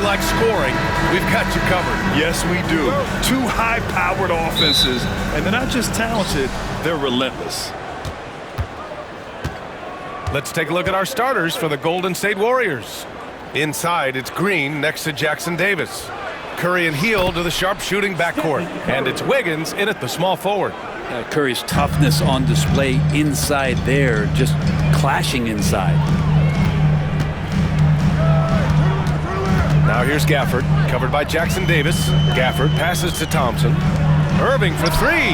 like scoring, we've got you covered. Yes, we do. Two high-powered offenses, and they're not just talented, they're relentless. Let's take a look at our starters for the Golden State Warriors. Inside, it's Green next to Jackson Davis. Curry and Hield to the sharpshooting backcourt. And it's Wiggins in at the small forward. Curry's toughness on display inside there, just clashing inside. Now here's Gafford, covered by Jackson Davis. Gafford passes to Thompson. Irving for three.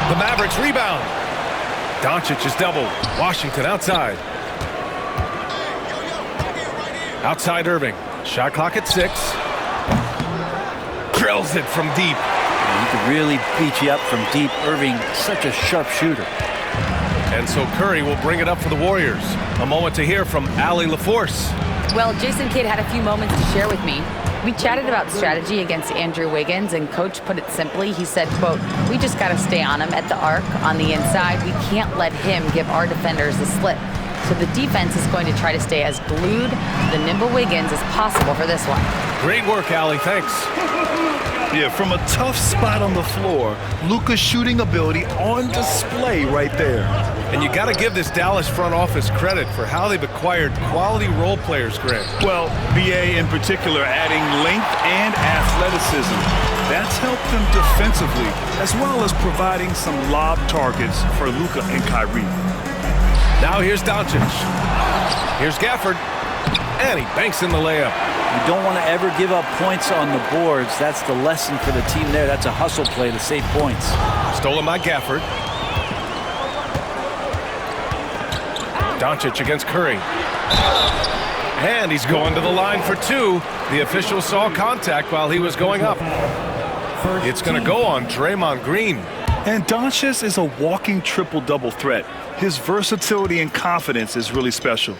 The Mavericks rebound. Doncic is doubled. Washington outside. Outside Irving. Shot clock at 6. Drills it from deep. He can really beat you up from deep. Irving, such a sharp shooter. And so Curry will bring it up for the Warriors. A moment to hear from Allie LaForce. Well, Jason Kidd had a few moments to share with me. We chatted about strategy against Andrew Wiggins, and Coach put it simply. He said, quote, "We just got to stay on him at the arc, on the inside. We can't let him give our defenders the slip. So the defense is going to try to stay as glued to the nimble Wiggins as possible for this one." Great work, Allie. Thanks. Yeah, from a tough spot on the floor, Luka's shooting ability on display right there. And you got to give this Dallas front office credit for how they've acquired quality role players, Grant. Well, BA in particular adding length and athleticism. That's helped them defensively, as well as providing some lob targets for Luka and Kyrie. Now here's Doncic. Here's Gafford. And he banks in the layup. You don't want to ever give up points on the boards. That's the lesson for the team there. That's a hustle play to save points. Stolen by Gafford. Doncic against Curry. And he's going to the line for two. The official saw contact while he was going up. It's going to go on Draymond Green. And Doncic is a walking triple-double threat. His versatility and confidence is really special.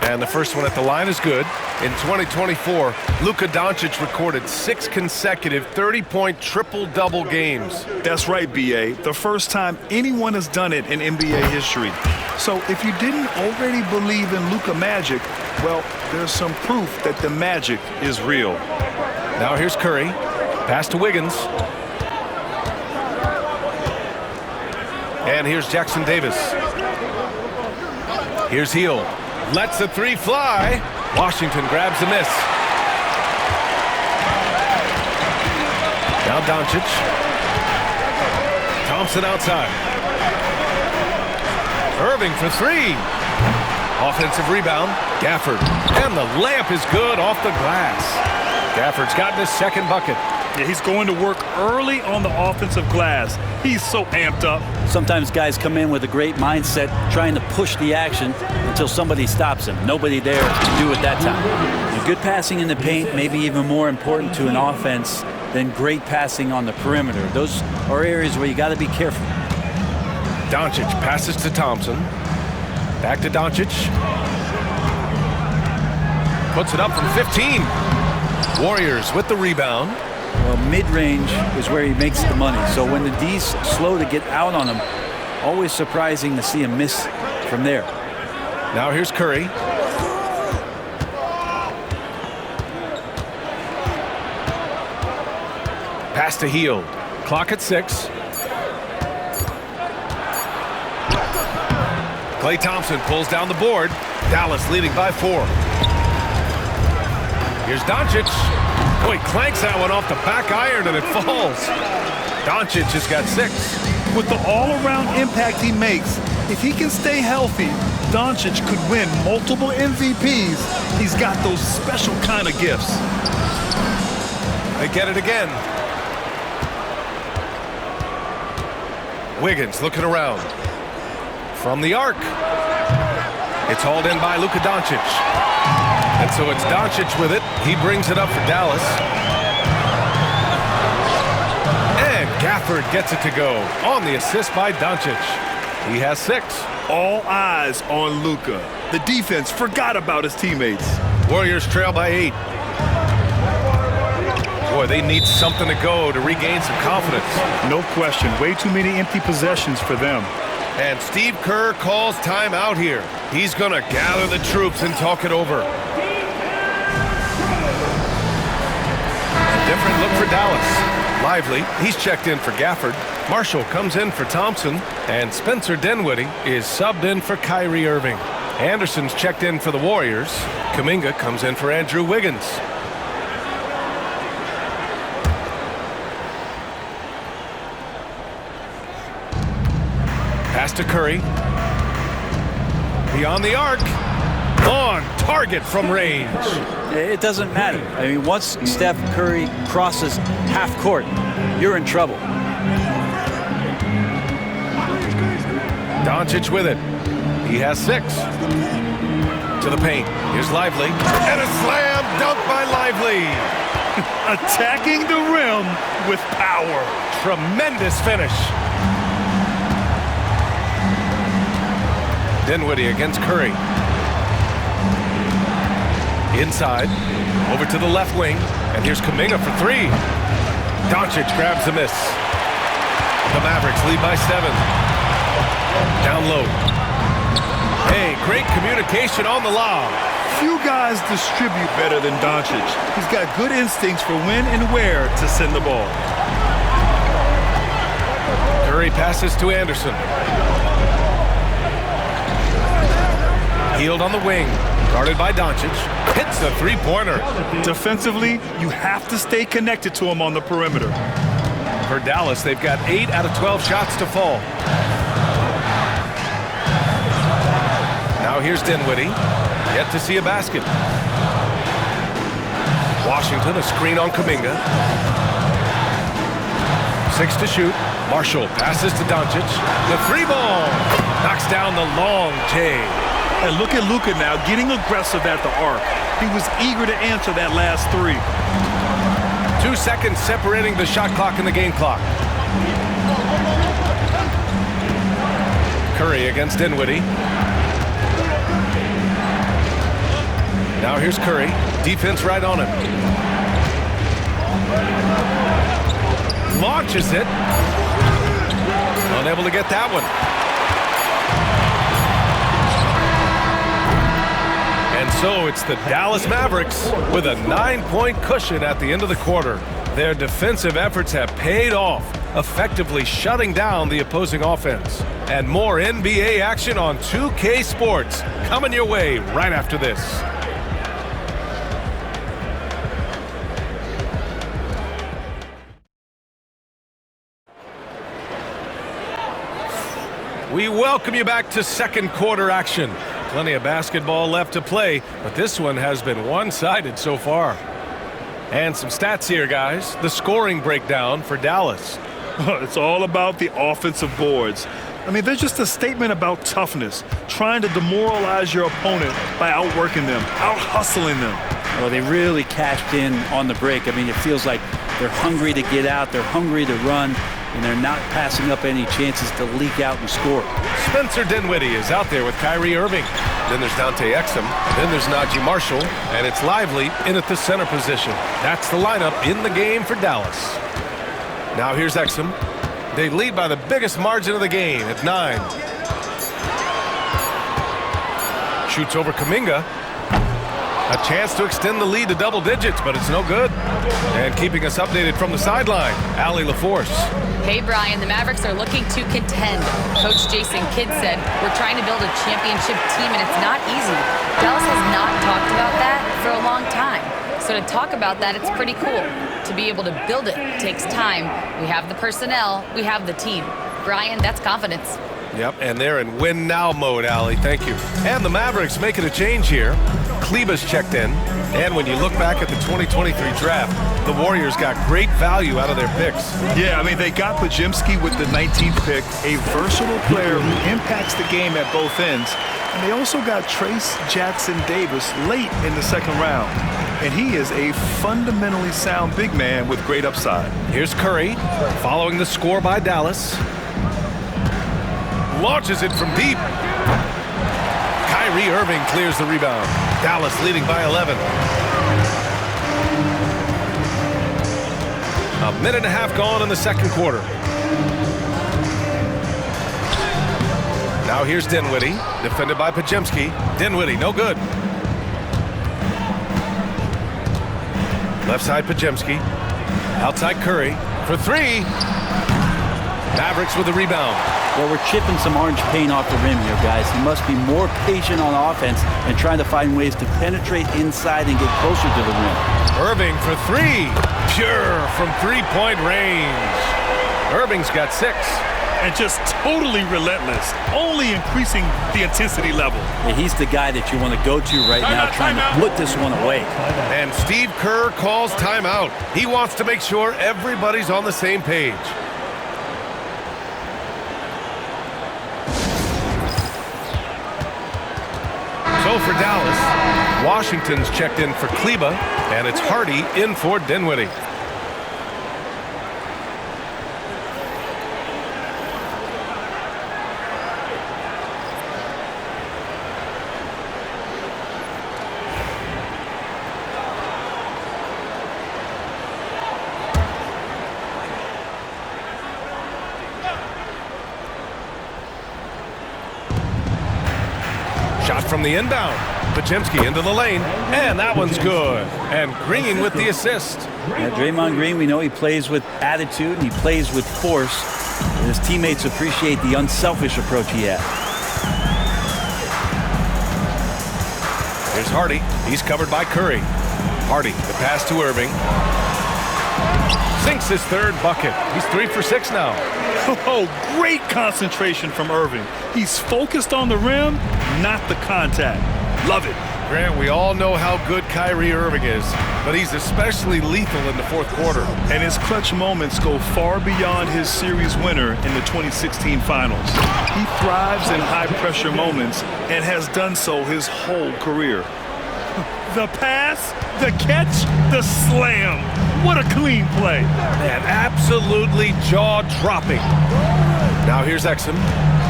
And the first one at the line is good. In 2024, Luka Doncic recorded 6 consecutive 30-point triple-double games. That's right, B.A. The first time anyone has done it in NBA history. So if you didn't already believe in Luka magic, well, there's some proof that the magic is real. Now here's Curry. Pass to Wiggins. And here's Jackson Davis. Here's Hield. Lets the three fly. Washington grabs the miss. Now Doncic. Thompson outside. Irving for three. Offensive rebound. Gafford. And the layup is good off the glass. Gafford's gotten his second bucket. Yeah, he's going to work early on the offensive glass. He's so amped up. Sometimes guys come in with a great mindset, trying to push the action until somebody stops him. Nobody there to do it that time. And good passing in the paint may be even more important to an offense than great passing on the perimeter. Those are areas where you got to be careful. Doncic passes to Thompson. Back to Doncic. Puts it up from 15. Warriors with the rebound. Well, mid-range is where he makes the money. So when the D's slow to get out on him, always surprising to see him miss from there. Now here's Curry. Pass to Hield. Clock at 6. Klay Thompson pulls down the board. Dallas leading by 4. Here's Doncic. Oh, he clanks that one off the back iron and it falls. Doncic has got 6. With the all-around impact he makes, if he can stay healthy, Doncic could win multiple MVPs. He's got those special kind of gifts. They get it again. Wiggins looking around. From the arc. It's hauled in by Luka Doncic. And so it's Doncic with it. He brings it up for Dallas. And Gafford gets it to go on the assist by Doncic. He has 6. All eyes on Luka. The defense forgot about his teammates. Warriors trail by 8. Boy, they need something to go to regain some confidence. No question. Way too many empty possessions for them. And Steve Kerr calls timeout here. He's going to gather the troops and talk it over. A different look for Dallas. Lively, he's checked in for Gafford. Marshall comes in for Thompson. And Spencer Dinwiddie is subbed in for Kyrie Irving. Anderson's checked in for the Warriors. Kuminga comes in for Andrew Wiggins. Pass to Curry. Beyond the arc. On target from range. It doesn't matter. I mean, once Steph Curry crosses half court, you're in trouble. Doncic with it. He has 6. To the paint. Here's Lively. And a slam dunk by Lively. Attacking the rim with power. Tremendous finish. Dinwiddie against Curry. Inside. Over to the left wing. And here's Kuminga for 3. Doncic grabs the miss. The Mavericks lead by 7. Down low. Hey, great communication on the lob. Few guys distribute better than Doncic. He's got good instincts for when and where to send the ball. Curry passes to Anderson. Healed on the wing. Guarded by Doncic. Hits the three-pointer. Defensively, you have to stay connected to him on the perimeter. For Dallas, they've got 8 out of 12 shots to fall. Now here's Dinwiddie. Yet to see a basket. Washington, a screen on Kuminga. 6 to shoot. Marshall passes to Doncic. The 3-ball. Knocks down the long J. And look at Luka now getting aggressive at the arc. He was eager to answer that last 3. 2 seconds separating the shot clock and the game clock. Curry against Dinwiddie. Now here's Curry. Defense right on him. Launches it. Unable to get that one. And so it's the Dallas Mavericks with a 9-point cushion at the end of the quarter. Their defensive efforts have paid off, effectively shutting down the opposing offense. And more NBA action on 2K Sports coming your way right after this. We welcome you back to second quarter action. Plenty of basketball left to play, but this one has been one-sided so far. And some stats here, guys. The scoring breakdown for Dallas. It's all about the offensive boards. I mean, they're just a statement about toughness, trying to demoralize your opponent by outworking them, out-hustling them. Well, they really cashed in on the break. I mean, it feels like they're hungry to get out, they're hungry to run, and they're not passing up any chances to leak out and score. Spencer Dinwiddie is out there with Kyrie Irving. Then there's Dante Exum. Then there's Najee Marshall. And it's Lively in at the center position. That's the lineup in the game for Dallas. Now here's Exum. They lead by the biggest margin of the game at 9. Shoots over Kuminga. A chance to extend the lead to double digits, but it's no good. And keeping us updated from the sideline, Allie LaForce. Hey, Brian, the Mavericks are looking to contend. Coach Jason Kidd said, we're trying to build a championship team, and it's not easy. Dallas has not talked about that for a long time. So to talk about that, it's pretty cool. To be able to build it takes time. We have the personnel. We have the team. Brian, that's confidence. Yep, and they're in win-now mode, Allie. Thank you. And the Mavericks making a change here. Kleba's checked in. And when you look back at the 2023 draft, the Warriors got great value out of their picks. Yeah, I mean, they got Pajimski with the 19th pick, a versatile player who impacts the game at both ends. And they also got Trace Jackson Davis late in the second round. And he is a fundamentally sound big man with great upside. Here's Curry, following the score by Dallas. Launches it from deep. Kyrie Irving clears the rebound. Dallas leading by 11. A minute and a half gone in the second quarter. Now here's Dinwiddie, defended by Pajemski. Dinwiddie, no good. Left side Pajemski. Outside Curry for three. Mavericks with the rebound. Well, we're chipping some orange paint off the rim here, guys. He must be more patient on offense and trying to find ways to penetrate inside and get closer to the rim. Irving for three. Pure from three-point range. Irving's got 6. And just totally relentless, only increasing the intensity level. Yeah, he's the guy that you want to go to right now, trying to put this one away. And Steve Kerr calls timeout. He wants to make sure everybody's on the same page. So for Dallas, Washington's checked in for Kleba, and it's Hardy in for Dinwiddie. Shot from the inbound. Pajemski into the lane, and that one's good. And Green with the assist. Yeah, Draymond Green, we know he plays with attitude and he plays with force. And his teammates appreciate the unselfish approach he has. Here's Hardy. He's covered by Curry. Hardy, the pass to Irving. Sinks his third bucket. He's 3 for 6 now. Oh, great concentration from Irving. He's focused on the rim, not the contact. Love it. Grant, we all know how good Kyrie Irving is, but he's especially lethal in the fourth quarter. And his clutch moments go far beyond his series winner in the 2016 finals. He thrives in high-pressure moments and has done so his whole career. The pass, the catch, the slam. What a clean play. Man, absolutely jaw-dropping. Now here's Exum.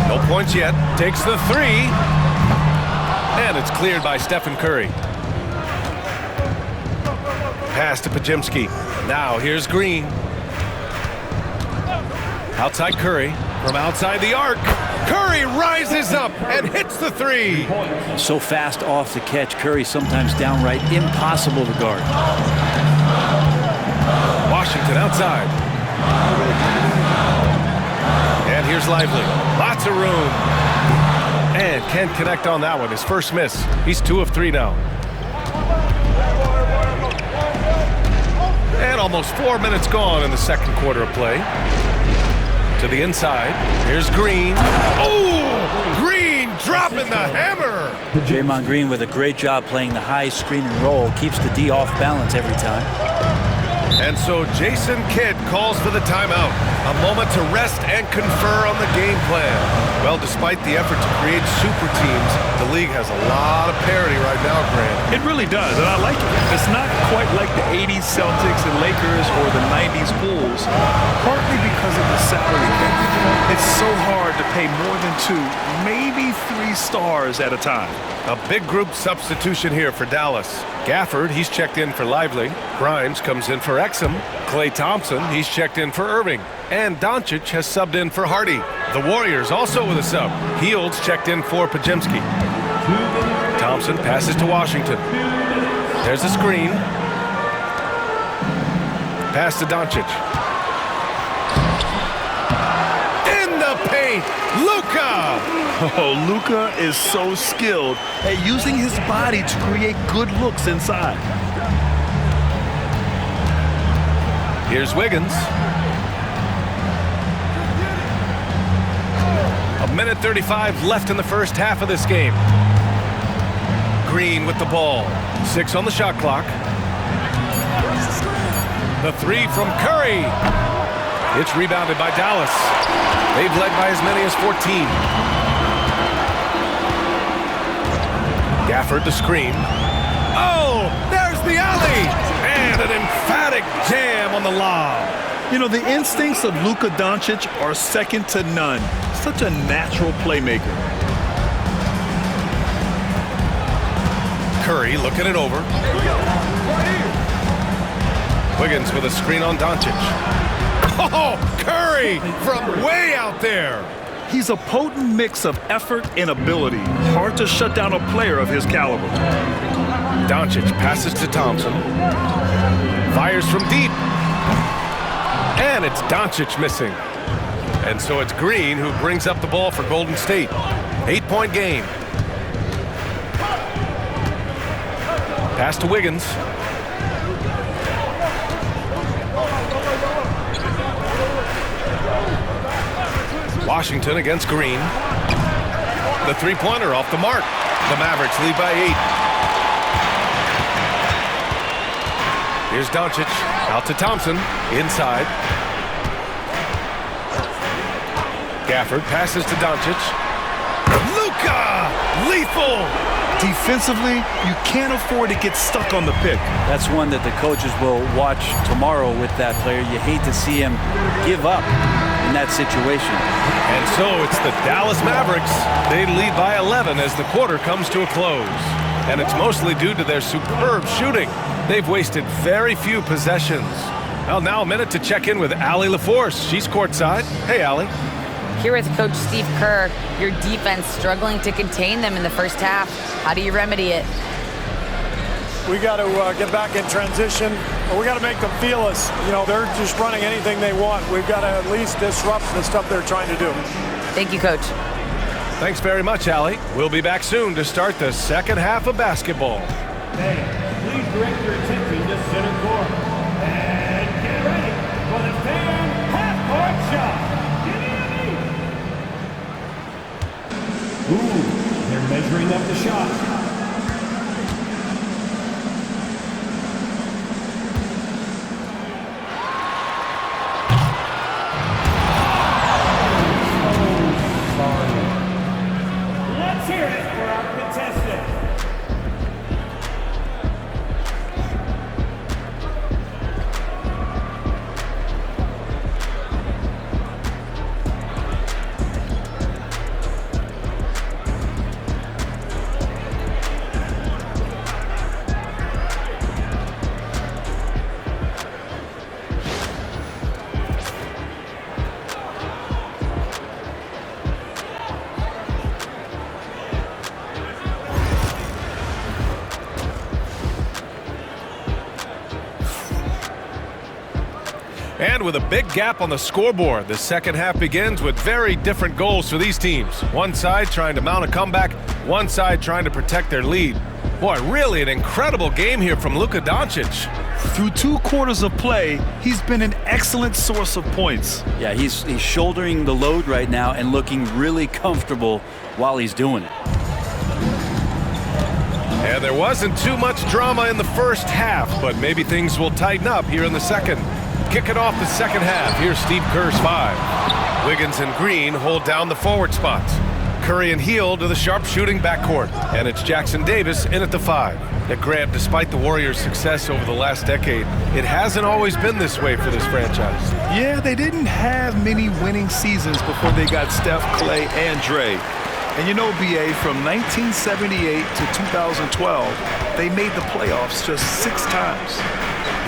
No points yet. Takes the three. And it's cleared by Stephen Curry. Pass to Pajemski. Now here's Green. Outside Curry. From outside the arc. Curry rises up and hits the three. So fast off the catch, Curry sometimes downright impossible to guard. Washington outside. And here's Lively. Lots of room. And can't connect on that one. His first miss. He's 2 of 3 now. And almost 4 minutes gone in the second quarter of play. To the inside. Here's Green. Oh! Green dropping the hammer. Draymond Green with a great job playing the high screen and roll. Keeps the D off balance every time. And so Jason Kidd calls for the timeout. A moment to rest and confer on the game plan. Well, despite the effort to create super teams, the league has a lot of parity right now, Grant. It really does, and I like it. It's not quite like the 80s Celtics and Lakers or the 90s Bulls, partly because of the salary cap. It's so hard to pay more than 2, maybe 3 stars at a time. A big group substitution here for Dallas. Gafford, he's checked in for Lively. Grimes comes in for Exum. Klay Thompson, he's checked in for Irving. And Doncic has subbed in for Hardy. The Warriors also with a sub. Heald's checked in for Pajemski. Thompson passes to Washington. There's a screen. Pass to Doncic. In the paint, Luka! Oh, Luka is so skilled at using his body to create good looks inside. Here's Wiggins. A minute 35 left in the first half of this game. Green with the ball. 6 on the shot clock. The three from Curry. It's rebounded by Dallas. They've led by as many as 14. Gafford the screen. Oh, there's the alley! And an emphatic jam on the lob. You know, the instincts of Luka Doncic are second to none. Such a natural playmaker. Curry looking it over. Wiggins with a screen on Doncic. Oh, Curry from way out there. He's a potent mix of effort and ability. Hard to shut down a player of his caliber. Doncic passes to Thompson. Fires from deep. And it's Doncic missing. And so it's Green who brings up the ball for Golden State. 8-point game. Pass to Wiggins. Washington against Green. The three-pointer off the mark. The Mavericks lead by 8. Here's Doncic. Out to Thompson. Inside. Gafford passes to Doncic. Luka! Lethal! Defensively, you can't afford to get stuck on the pick. That's one that the coaches will watch tomorrow with that player. You hate to see him give up in that situation. And so it's the Dallas Mavericks. They lead by 11 as the quarter comes to a close. And it's mostly due to their superb shooting. They've wasted very few possessions. Well, now a minute to check in with Allie LaForce. She's courtside. Hey, Allie. Here with Coach Steve Kerr, your defense struggling to contain them in the first half. How do you remedy it? We got to get back in transition. We got to make them feel us. You know, they're just running anything they want. We've got to at least disrupt the stuff they're trying to do. Thank you, Coach. Thanks very much, Allie. We'll be back soon to start the second half of basketball. Hey, please direct your attention to center court. And get ready for the fan half-court shot. Ooh, they're measuring up the shot. Let's hear it for our contestant. And with a big gap on the scoreboard, the second half begins with very different goals for these teams. One side trying to mount a comeback, one side trying to protect their lead. Boy, really an incredible game here from Luka Doncic. Through 2 quarters of play, he's been an excellent source of points. Yeah, he's shouldering the load right now and looking really comfortable while he's doing it. And there wasn't too much drama in the first half, but maybe things will tighten up here in the second. Kicking off the second half, here's Steve Kerr's 5. Wiggins and Green hold down the forward spots. Curry and Heel to the sharp-shooting backcourt. And it's Jackson Davis in at the 5. Now, Grant, despite the Warriors' success over the last decade, it hasn't always been this way for this franchise. Yeah, they didn't have many winning seasons before they got Steph, Clay, and Dre. And you know, B.A., from 1978 to 2012, they made the playoffs just 6 times.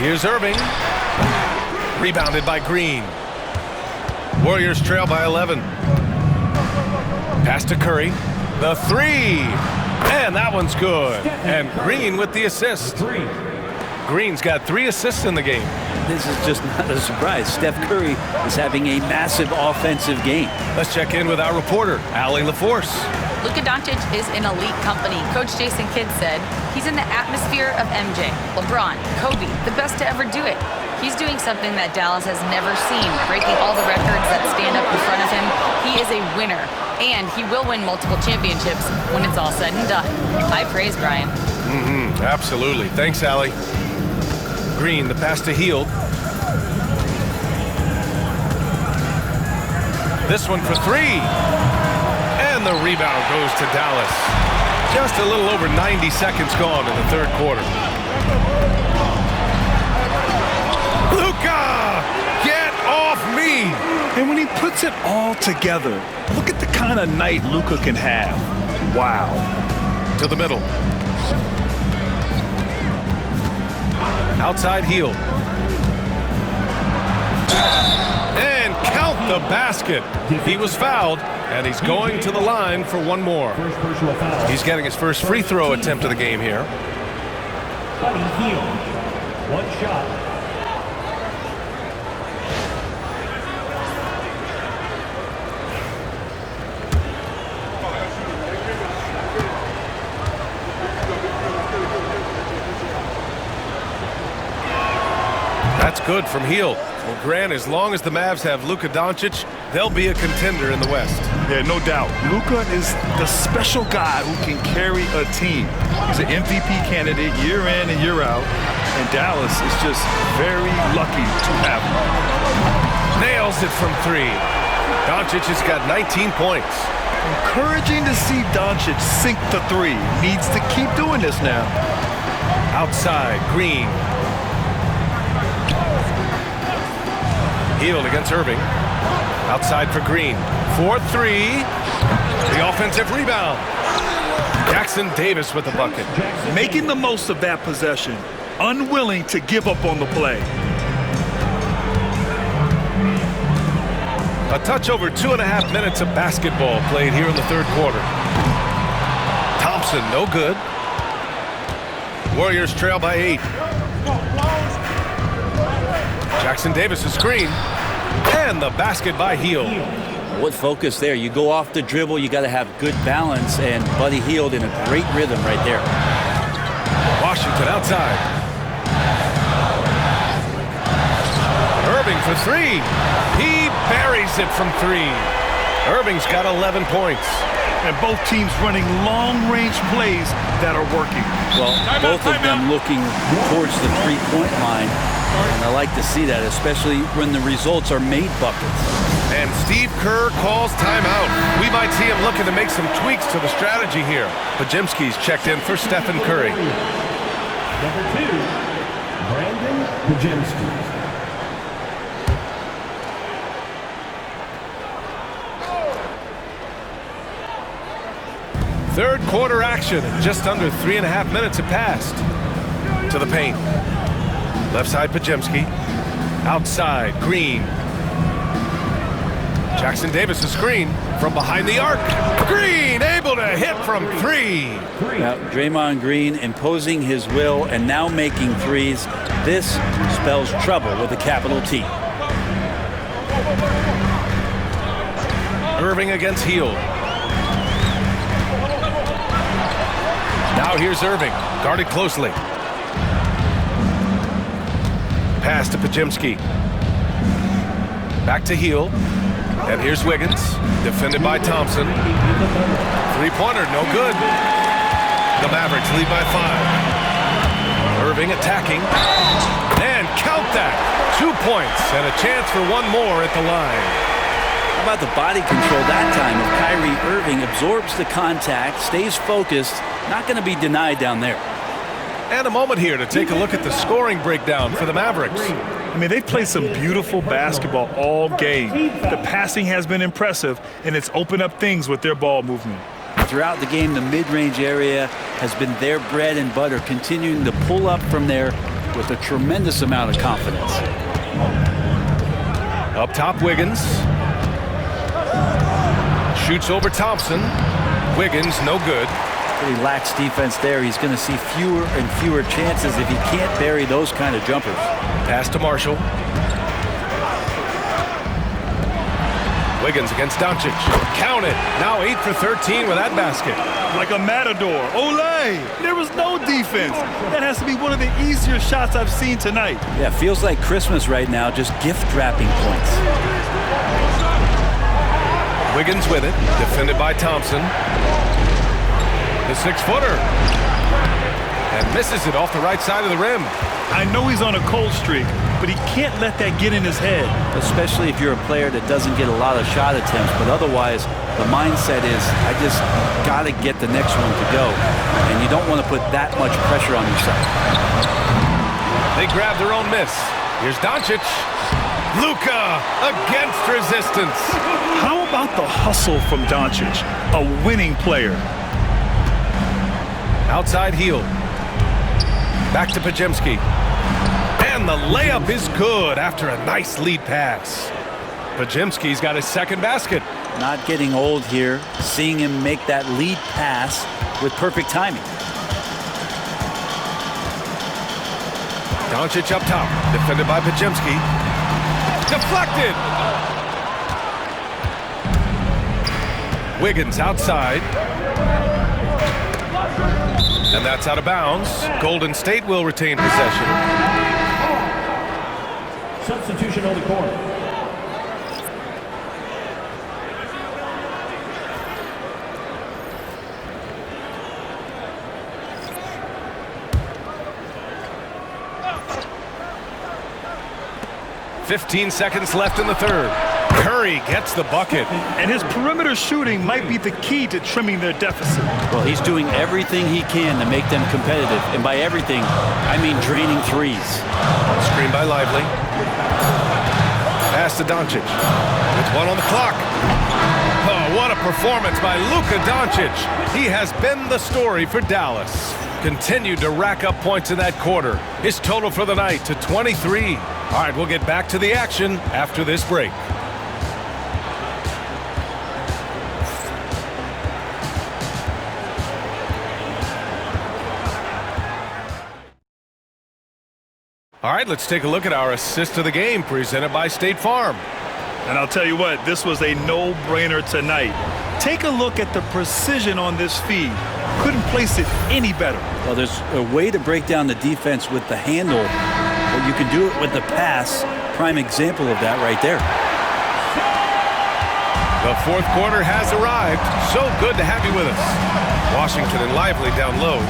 Here's Irving. Rebounded by Green. Warriors trail by 11. Pass to Curry. The 3. And that one's good. And Green with the assist. Green's got 3 assists in the game. This is just not a surprise. Steph Curry is having a massive offensive game. Let's check in with our reporter, Allie LaForce. Luka Doncic is in elite company. Coach Jason Kidd said he's in the atmosphere of MJ, LeBron, Kobe, the best to ever do it. He's doing something that Dallas has never seen, breaking all the records that stand up in front of him. He is a winner, and he will win multiple championships when it's all said and done. High praise, Brian. Absolutely. Thanks, Allie. Green, the pass to Hield. This one for 3. And the rebound goes to Dallas. Just a little over 90 seconds gone in the third quarter. Luka! Get off me! And when he puts it all together, look at the kind of night Luka can have. Wow. To the middle. Outside heel. And count the basket. He was fouled, And he's going to the line for one more. First personal foul. He's getting his first free throw attempt of the game here. Buddy Hield. One shot. That's good from Hield. Well, Grant, as long as the Mavs have Luka Doncic, they'll be a contender in the West. Yeah, no doubt. Luka is the special guy who can carry a team. He's an MVP candidate year in and year out, and Dallas is just very lucky to have him. Nails it from three. Doncic has got 19 points. Encouraging to see Doncic sink the three. Needs to keep doing this now. Outside, Green. Hield against Irving. Outside for Green. 4-3. The offensive rebound. Jackson Davis with the bucket. Making the most of that possession. Unwilling to give up on the play. A touch over 2.5 minutes of basketball played here in the third quarter. Thompson, no good. Warriors trail by 8. Jackson Davis, a screen. And the basket by Hield. What focus there. You go off the dribble, you got to have good balance, and Buddy Hield in a great rhythm right there. Washington outside. Irving for three. He buries it from three. Irving's got 11 points. And both teams running long-range plays that are working. Well, both of them looking towards the three-point line. And I like to see that, especially when the results are made buckets. And Steve Kerr calls timeout. We might see him looking to make some tweaks to the strategy here. Pajemski's checked in for Stephen Curry. Number 2, Brandon Pajemski. Third quarter action. Just under 3.5 minutes have passed. To the paint. Left side, Pajemski. Outside, Green. Jackson Davis, a screen from behind the arc. Green able to hit from three. Now, Draymond Green imposing his will and now making threes. This spells trouble with a capital T. Irving against Hield. Now here's Irving, guarded closely. Pass to Pajemski. Back to Hield. And here's Wiggins, defended by Thompson. Three-pointer, no good. The Mavericks lead by 5. Irving attacking. And count that. 2 points and a chance for one more at the line. How about the body control that time of Kyrie Irving? Absorbs the contact, stays focused, not going to be denied down there. And a moment here to take a look at the scoring breakdown for the Mavericks. I mean, they've played some beautiful basketball all game. The passing has been impressive, and it's opened up things with their ball movement. Throughout the game, the mid-range area has been their bread and butter, continuing to pull up from there with a tremendous amount of confidence. Up top, Wiggins. Shoots over Thompson. Wiggins, no good. Pretty lax defense there. He's going to see fewer and fewer chances if he can't bury those kind of jumpers. Pass to Marshall. Wiggins against Doncic. Count it. Now 8 for 13 with that basket. Like a matador. Olay! There was no defense. That has to be one of the easier shots I've seen tonight. Yeah, feels like Christmas right now, just gift wrapping points. Wiggins with it. Defended by Thompson. The 6-footer. And misses it off the right side of the rim. I know he's on a cold streak, but he can't let that get in his head. Especially if you're a player that doesn't get a lot of shot attempts, but otherwise the mindset is, I just got to get the next one to go. And you don't want to put that much pressure on yourself. They grab their own miss. Here's Doncic. Luka against resistance. How about the hustle from Doncic, a winning player? Outside Hield. Back to Pajemski. And the layup is good after a nice lead pass. Pajimski's got his second basket. Not getting old here. Seeing him make that lead pass with perfect timing. Doncic up top, defended by Pajimski. Deflected. Wiggins outside. And that's out of bounds. Golden State will retain possession. Substitution on the court. "15 seconds left in the third. Curry gets the bucket. And his perimeter shooting might be the key to trimming their deficit. Well, he's doing everything he can to make them competitive. And by everything, I mean draining threes. Screen by Lively. Pass to Doncic. With 1 on the clock. Oh, what a performance by Luka Doncic. He has been the story for Dallas. Continued to rack up points in that quarter. His total for the night to 23. All right, we'll get back to the action after this break. All right, let's take a look at our assist of the game presented by State Farm. And I'll tell you what, this was a no-brainer tonight. Take a look at the precision on this feed. Couldn't place it any better. Well, there's a way to break down the defense with the handle, but you can do it with the pass. Prime example of that right there. The fourth quarter has arrived. So good to have you with us. Washington and Lively down low.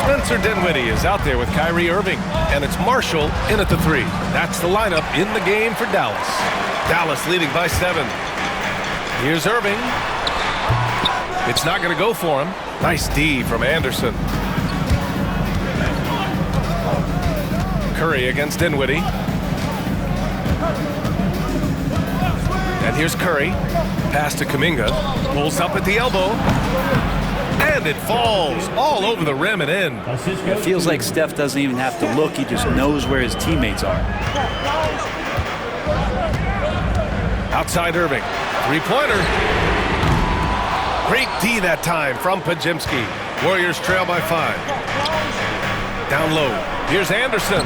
Spencer Dinwiddie is out there with Kyrie Irving. And it's Marshall in at the 3. That's the lineup in the game for Dallas. Dallas leading by 7. Here's Irving. It's not going to go for him. Nice D from Anderson. Curry against Dinwiddie. And here's Curry. Pass to Kuminga. Pulls up at the elbow. And it falls all over the rim and in. It feels like Steph doesn't even have to look. He just knows where his teammates are. Outside Irving. Three-pointer. Great D that time from Pajimski. Warriors trail by 5. Down low. Here's Anderson.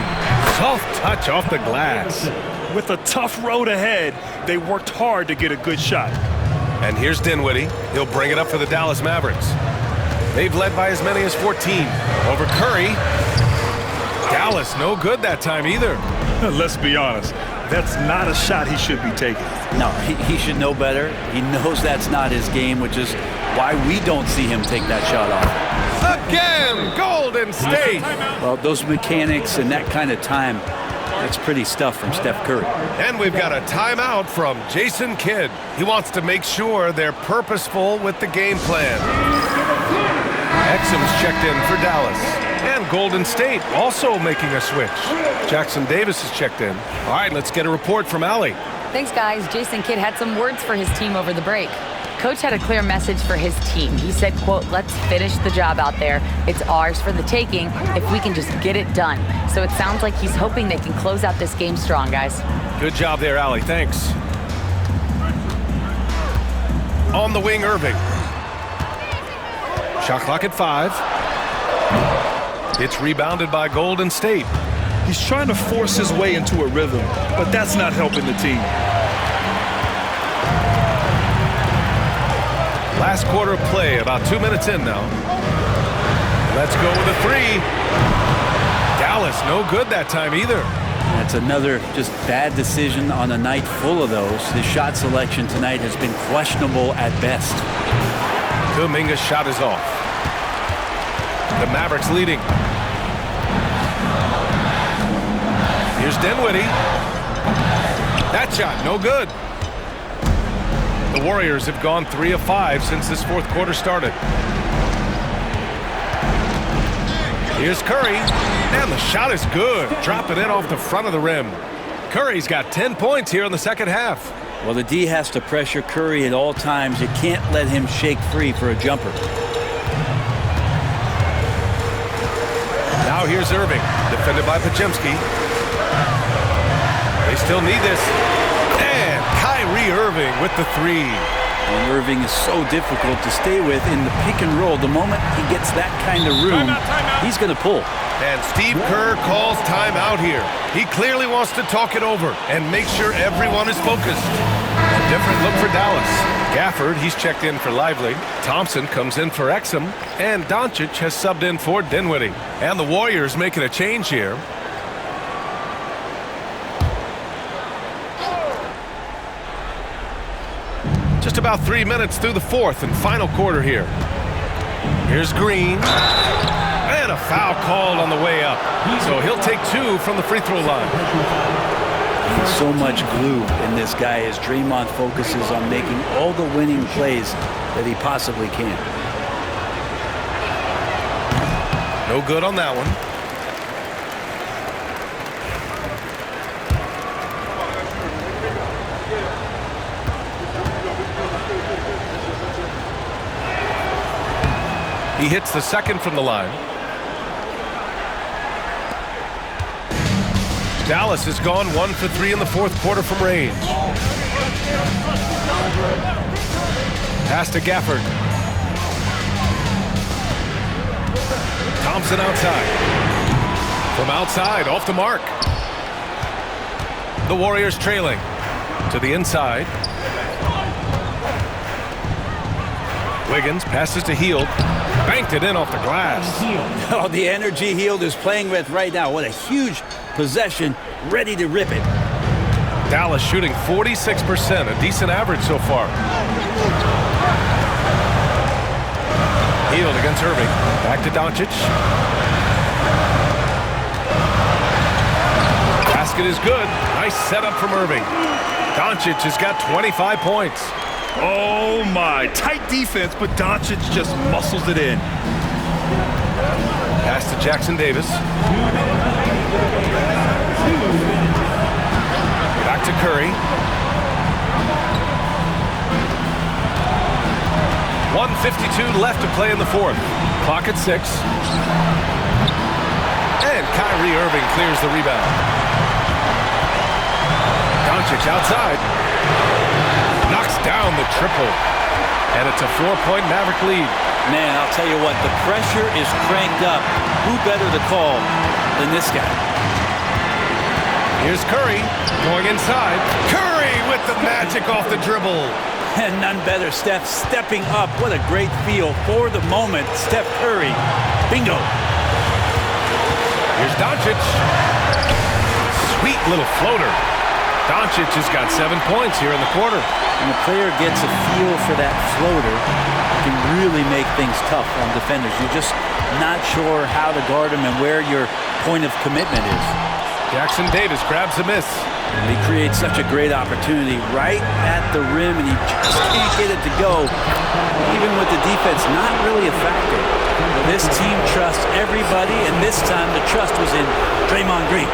Soft touch off the glass. With a tough road ahead, they worked hard to get a good shot. And here's Dinwiddie. He'll bring it up for the Dallas Mavericks. They've led by as many as 14. Over Curry. Dallas no good that time either. Let's be honest. That's not a shot he should be taking. No, he should know better. He knows that's not his game, which is why we don't see him take that shot off. Again, Golden State. Well, those mechanics and that kind of time, that's pretty stuff from Steph Curry. And we've got a timeout from Jason Kidd. He wants to make sure they're purposeful with the game plan. Exum's checked in for Dallas. And Golden State also making a switch. Jackson Davis is checked in. All right, let's get a report from Allie. Thanks, guys. Jason Kidd had some words for his team over the break. Coach had a clear message for his team. He said, quote, "Let's finish the job out there. It's ours for the taking if we can just get it done." So it sounds like he's hoping they can close out this game strong, guys. Good job there, Allie. Thanks. On the wing, Irving. Shot clock at 5. It's rebounded by Golden State. He's trying to force his way into a rhythm, but that's not helping the team. Last quarter of play, about 2 minutes in now. Let's go with a 3. Dallas, no good that time either. That's another just bad decision on a night full of those. His shot selection tonight has been questionable at best. Kuminga's shot is off. The Mavericks leading. Here's Dinwiddie. That shot, no good. The Warriors have gone 3 of 5 since this fourth quarter started. Here's Curry, and the shot is good. Drop it in off the front of the rim. Curry's got 10 points here in the second half. Well, the D has to pressure Curry at all times. You can't let him shake free for a jumper. Now here's Irving, defended by Pajimski. They still need this. And Kyrie Kyrie Irving with the three. And Irving is so difficult to stay with in the pick and roll. The moment he gets that kind of room, he's going to pull. And Steve Kerr calls timeout here. He clearly wants to talk it over and make sure everyone is focused. A different look for Dallas. Gafford, he's checked in for Lively. Thompson comes in for Exum. And Doncic has subbed in for Dinwiddie. And the Warriors making a change here. Just about 3 minutes through the fourth and final quarter here. Here's Green. And a foul called on the way up. So he'll take 2 from the free throw line. So much glue in this guy as Draymond focuses on making all the winning plays that he possibly can. No good on that one. He hits the second from the line. Dallas has gone 1 for 3 in the fourth quarter from range. Pass to Gafford. Thompson outside. From outside, off the mark. The Warriors trailing. To the inside. Wiggins passes to Hield. Banked it in off the glass. Oh, the energy Hield is playing with right now. What a huge possession, ready to rip it. Dallas shooting 46%, a decent average so far. Hield against Irving. Back to Doncic. Basket is good. Nice setup from Irving. Doncic has got 25 points. Oh, my. Tight defense, but Doncic just muscles it in. Pass to Jackson Davis. Back to Curry. 1:52 left to play in the fourth. Clock at 6. And Kyrie Irving clears the rebound. Doncic outside. Knocks down the triple. And it's a 4-point Maverick lead. Man, I'll tell you what, the pressure is cranked up. Who better to call than this guy? Here's Curry going inside. Curry with the magic off the dribble. And none better, Steph stepping up. What a great feel for the moment. Steph Curry. Bingo. Here's Doncic. Sweet little floater. Doncic has got 7 points here in the quarter. When the player gets a feel for that floater, it can really make things tough on defenders. You're just not sure how to guard him and where your point of commitment is. Jackson Davis grabs a miss. He creates such a great opportunity right at the rim, and he just can't get it to go. Even with the defense not really a factor. But this team trusts everybody, and this time the trust was in Draymond Green.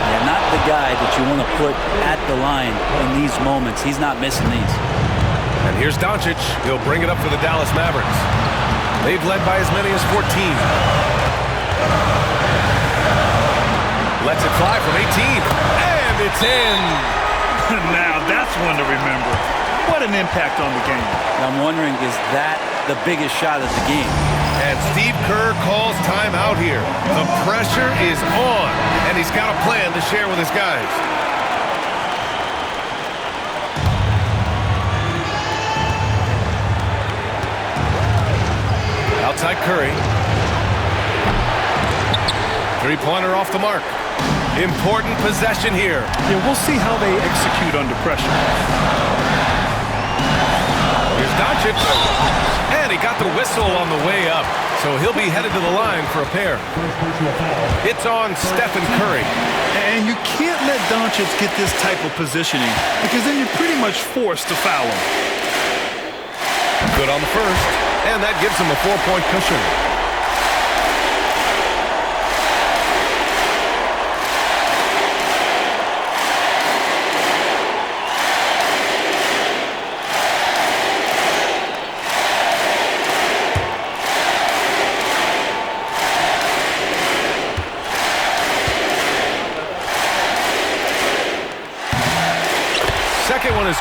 Yeah, not the guy that you want to put at the line in these moments. He's not missing these. And here's Doncic. He'll bring it up for the Dallas Mavericks. They've led by as many as 14. Lets it fly from 18. And it's in. Now that's one to remember. What an impact on the game. I'm wondering, is that the biggest shot of the game? And Steve Kerr calls timeout here. The pressure is on, and he's got a plan to share with his guys. Outside Curry. Three-pointer off the mark. Important possession here. Yeah, we'll see how they execute under pressure. Here's Doncic. And he got the whistle on the way up. So he'll be headed to the line for a pair. It's on Stephen Curry. And you can't let Doncic get this type of positioning because then you're pretty much forced to foul him. Good on the first. And that gives him a 4-point cushion.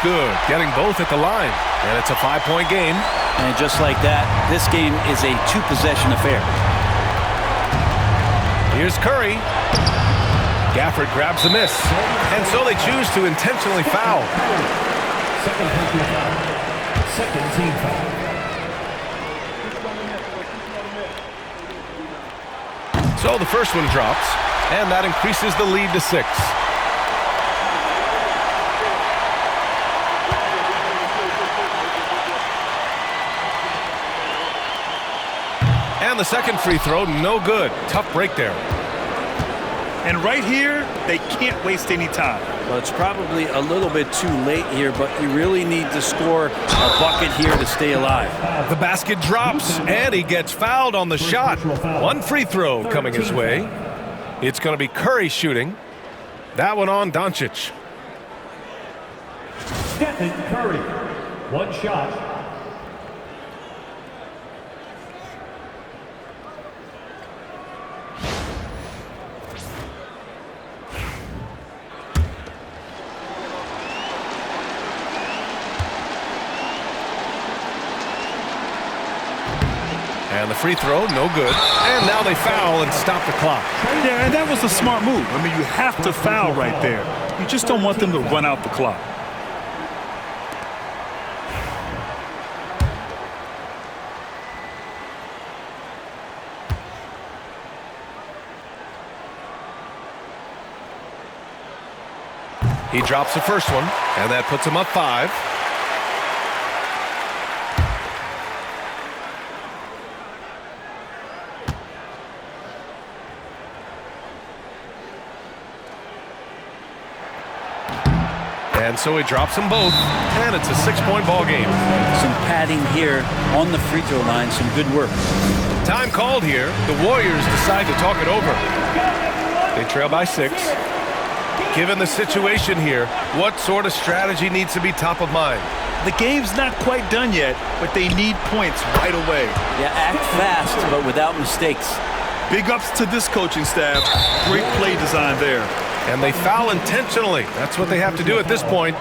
good, getting both at the line. And it's a 5-point game. And just like that, this game is a 2-possession affair. Here's Curry. Gafford grabs the miss. And so they choose to intentionally foul. Second personal foul. Second team foul. So the first one drops, and that increases the lead to 6. And the second free throw, no good. Tough break there. And right here, they can't waste any time. Well, it's probably a little bit too late here, but you really need to score a bucket here to stay alive. The basket drops, and he gets fouled on the shot. One free throw coming his way. It's going to be Curry shooting. That one on Doncic. Stephen Curry. One shot. And the free throw, no good. And now they foul and stop the clock. Yeah, and that was a smart move. I mean, you have to foul right there. You just don't want them to run out the clock. He drops the first one, and that puts him up 5. And so he drops them both, and it's a 6-point ball game. Some padding here on the free throw line, some good work. Time called here. The Warriors decide to talk it over. They trail by 6. Given the situation here, what sort of strategy needs to be top of mind? The game's not quite done yet, but they need points right away. Yeah, act fast, but without mistakes. Big ups to this coaching staff. Great play design there. And they foul intentionally. That's what they have to do at this point.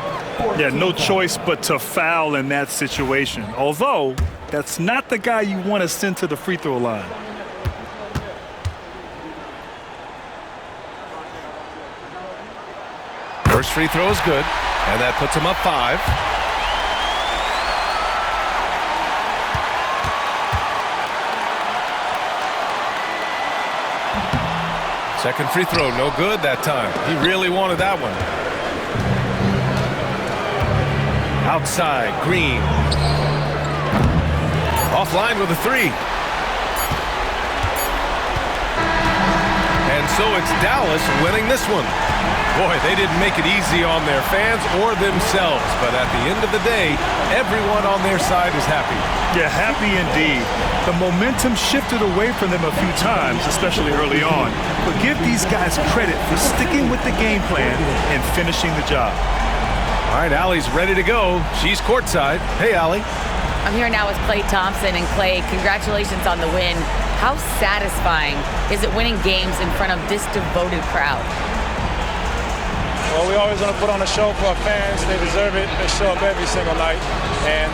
Yeah, no choice but to foul in that situation. Although, that's not the guy you want to send to the free throw line. First free throw is good, and that puts him up 5. Second free throw, no good that time. He really wanted that one. Outside, Green. Offline with a 3. And so it's Dallas winning this one. Boy, they didn't make it easy on their fans or themselves, but at the end of the day, everyone on their side is happy. Yeah, happy indeed. The momentum shifted away from them a few times, especially early on. But give these guys credit for sticking with the game plan and finishing the job. All right, Allie's ready to go. She's courtside. Hey, Allie. I'm here now with Klay Thompson. And Klay, congratulations on the win. How satisfying is it winning games in front of this devoted crowd? Well, we always want to put on a show for our fans. They deserve it. They show up every single night. And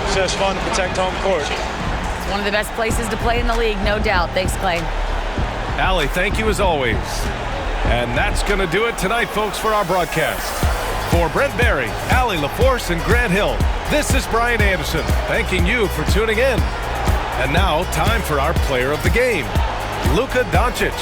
it's just fun to protect home court. It's one of the best places to play in the league, no doubt. Thanks, Klay. Allie, thank you as always. And that's going to do it tonight, folks, for our broadcast. For Brent Barry, Allie LaForce, and Grant Hill, this is Brian Anderson, thanking you for tuning in. And now, time for our player of the game, Luka Doncic.